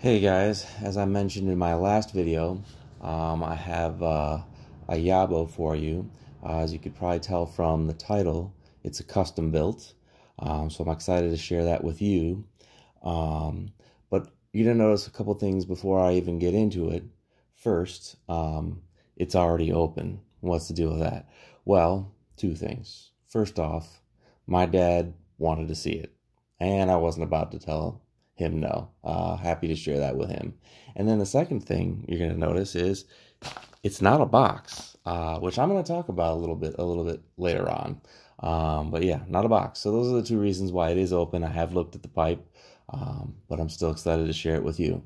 Hey guys, as I mentioned in my last video, I have a YABO for you. As you could probably tell from the title, it's a custom built. So I'm excited to share that with you. But you're gonna notice a couple things before I even get into it. First, it's already open. What's the deal with that? Well, two things. First off, my dad wanted to see it, and I wasn't about to tell him no. Happy to share that with him. And then the second thing you're going to notice is it's not a box, which I'm going to talk about a little bit later on. But yeah, not a box. So those are the two reasons why it is open. I have looked at the pipe, but I'm still excited to share it with you.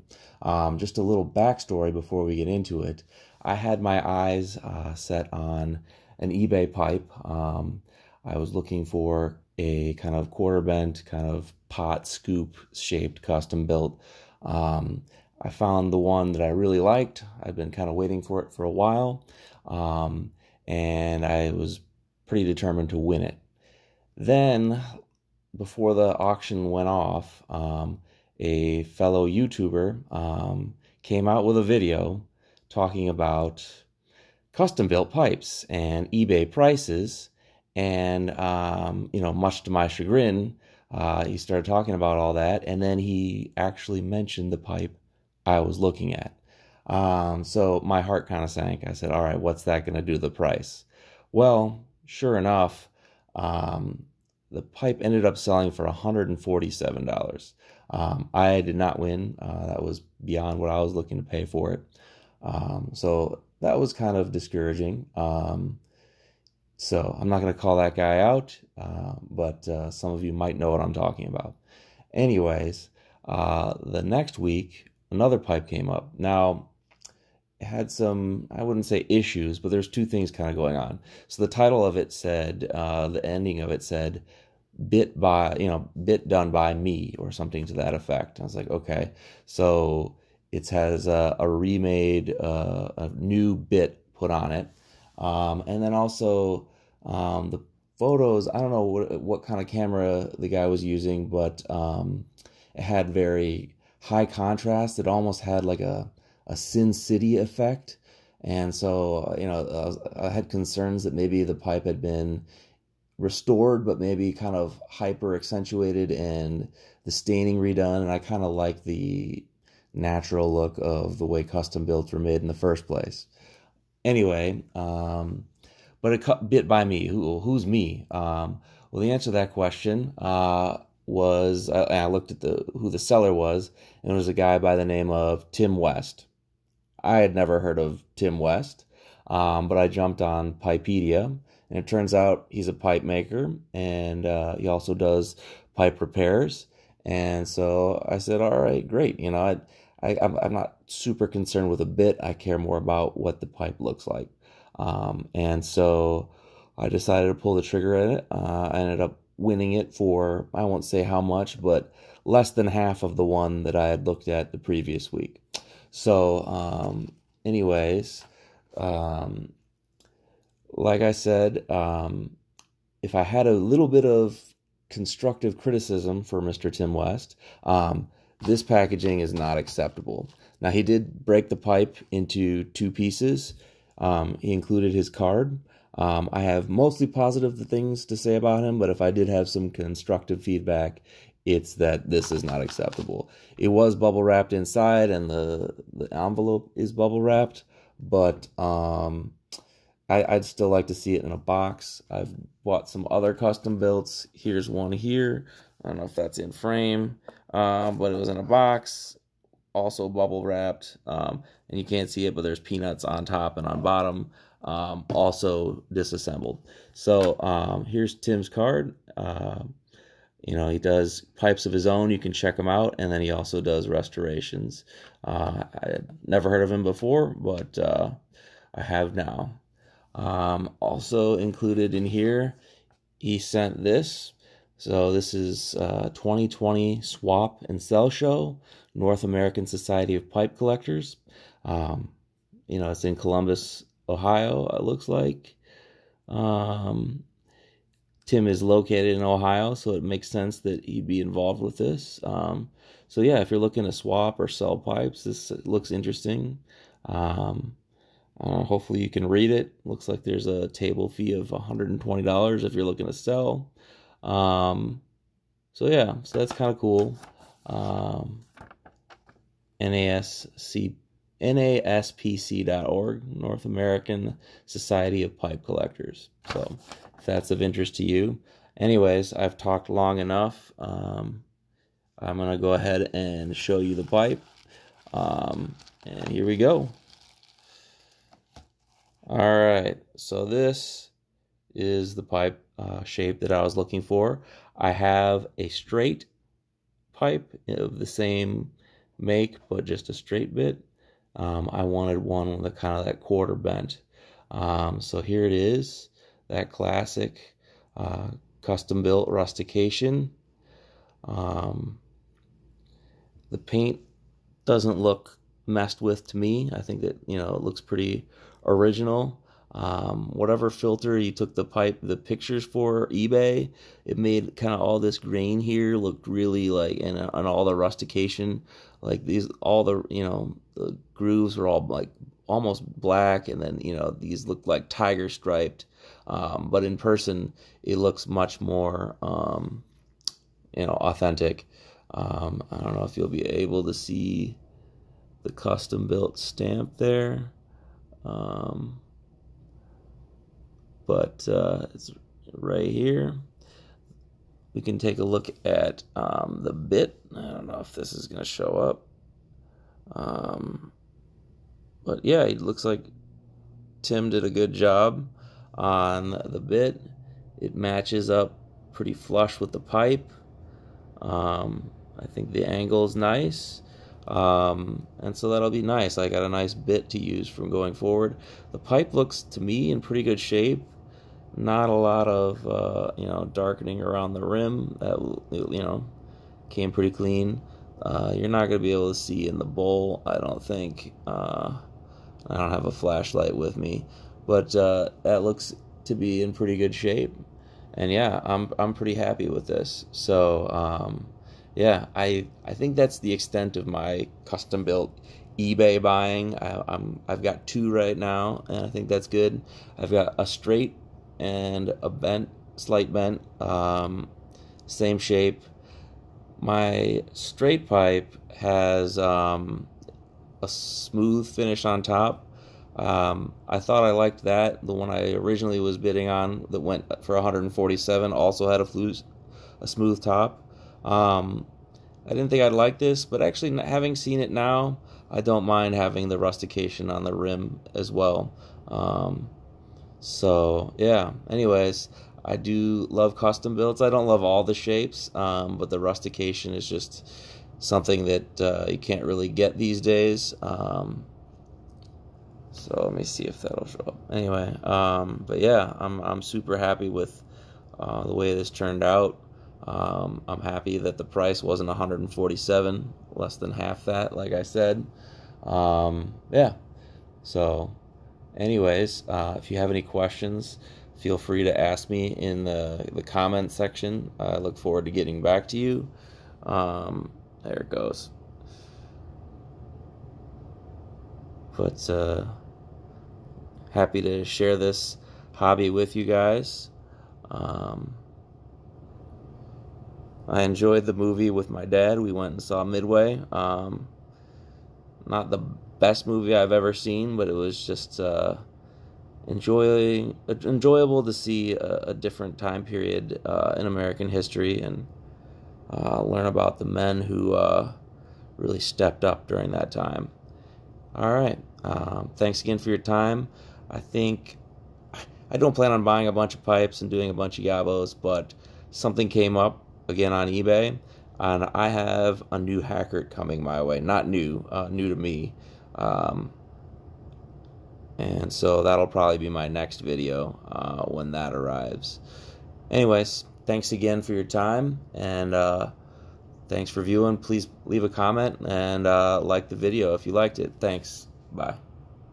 Just a little backstory before we get into it. I had my eyes set on an eBay pipe. I was looking for a kind of quarter bent, kind of pot scoop shaped custom built. I found the one that I really liked. I've been kind of waiting for it for a while, and I was pretty determined to win it. Then, before the auction went off, a fellow YouTuber came out with a video talking about custom built pipes and eBay prices. And, much to my chagrin, he started talking about all that, and then he actually mentioned the pipe I was looking at. So my heart kind of sank. I said, all right, what's that going to do to the price? Well, sure enough, the pipe ended up selling for $147. I did not win. That was beyond what I was looking to pay for it. So that was kind of discouraging. So I'm not going to call that guy out, but some of you might know what I'm talking about. Anyways, the next week, another pipe came up. Now, it had some, I wouldn't say issues, but there's two things kind of going on. So the title of it said, the ending of it said, bit done by me, or something to that effect. I was like, okay. So it has a remade, a new bit put on it. And then also the photos, I don't know what kind of camera the guy was using, but it had very high contrast. It almost had like a Sin City effect. And so, I had concerns that maybe the pipe had been restored, but maybe kind of hyper accentuated and the staining redone. And I kind of like the natural look of the way custom builds were made in the first place. Anyway, but it bit by me. Who's me? Well, the answer to that question was I looked at who the seller was, and it was a guy by the name of Tim West. I had never heard of Tim West, but I jumped on Pipedia, and it turns out he's a pipe maker, and he also does pipe repairs. And so I said, all right, great. I'm not super concerned with a bit. I care more about what the pipe looks like. And so I decided to pull the trigger at it. I ended up winning it for, I won't say how much, but less than half of the one that I had looked at the previous week. So, anyways, like I said, if I had a little bit of constructive criticism for Mr. Tim West, this packaging is not acceptable. Now, he did break the pipe into two pieces. He included his card. I have mostly positive things to say about him, but if I did have some constructive feedback, it's that this is not acceptable. It was bubble wrapped inside, and the envelope is bubble wrapped, but I'd still like to see it in a box. I've bought some other custom builds. Here's one here. I don't know if that's in frame, but it was in a box, also bubble wrapped, and you can't see it, but there's peanuts on top and on bottom, also disassembled. So here's Tim's card. He does pipes of his own. You can check him out, and then he also does restorations. I had never heard of him before, but I have now. Also included in here, he sent this. So this is 2020 Swap and Sell Show, North American Society of Pipe Collectors. It's in Columbus, Ohio, it looks like. Tim is located in Ohio, so it makes sense that he'd be involved with this. So yeah, if you're looking to swap or sell pipes, this looks interesting. Hopefully you can read it. Looks like there's a table fee of $120 if you're looking to sell. So yeah, so that's kind of cool. NASPC.org, North American Society of Pipe Collectors. So if that's of interest to you. Anyways, I've talked long enough. I'm going to go ahead and show you the pipe. And here we go. All right, so this is the pipe shape that I was looking for. I have a straight pipe of the same make, but just a straight bit. I wanted one with a kind of that quarter bent. So here it is, that classic Custombilt rustication. The paint doesn't look messed with to me. I think that, you know, it looks pretty original. Whatever filter you took the pictures for eBay, it made kind of all this grain here looked really like, and all the rustication, like all the, you know, the grooves were all like almost black, and then, you know, these look like tiger striped. But in person, it looks much more, you know, authentic. I don't know if you'll be able to see the Custombilt stamp there. But it's right here. We can take a look at the bit. I don't know if this is going to show up. But yeah, it looks like Tim did a good job on the bit. It matches up pretty flush with the pipe. I think the angle is nice. And so that'll be nice. I got a nice bit to use from going forward. The pipe looks to me in pretty good shape. Not a lot of you know, darkening around the rim. That, you know, came pretty clean. You're not going to be able to see in the bowl, I don't think. I don't have a flashlight with me, but that looks to be in pretty good shape. And yeah, I'm pretty happy with this. So yeah, I think that's the extent of my Custombilt eBay buying. I've got two right now, and I think that's good. I've got a straight and a bent, slight bent, same shape. My straight pipe has a smooth finish on top. I thought I liked that. The one I originally was bidding on that went for 147 also had a smooth top. I didn't think I'd like this, but actually having seen it now, I don't mind having the rustication on the rim as well. So yeah, anyways, I do love Custombilts. I don't love all the shapes, but the rustication is just something that you can't really get these days. So let me see if that'll show up. Anyway, but yeah, I'm super happy with the way this turned out. I'm happy that the price wasn't 147, less than half that, like I said. Yeah. So anyways, if you have any questions, feel free to ask me in the comment section. I look forward to getting back to you. There it goes. But happy to share this hobby with you guys. I enjoyed the movie with my dad. We went and saw Midway. Not the best movie I've ever seen, but it was just enjoyable to see a different time period in American history, and learn about the men who really stepped up during that time. All right. Thanks again for your time. I think I don't plan on buying a bunch of pipes and doing a bunch of YABOs, but something came up again on eBay, and I have a new hacker coming my way. Not new, new to me. And so that'll probably be my next video when that arrives. Anyways, thanks again for your time, and thanks for viewing. Please leave a comment and like the video if you liked it. Thanks. Bye.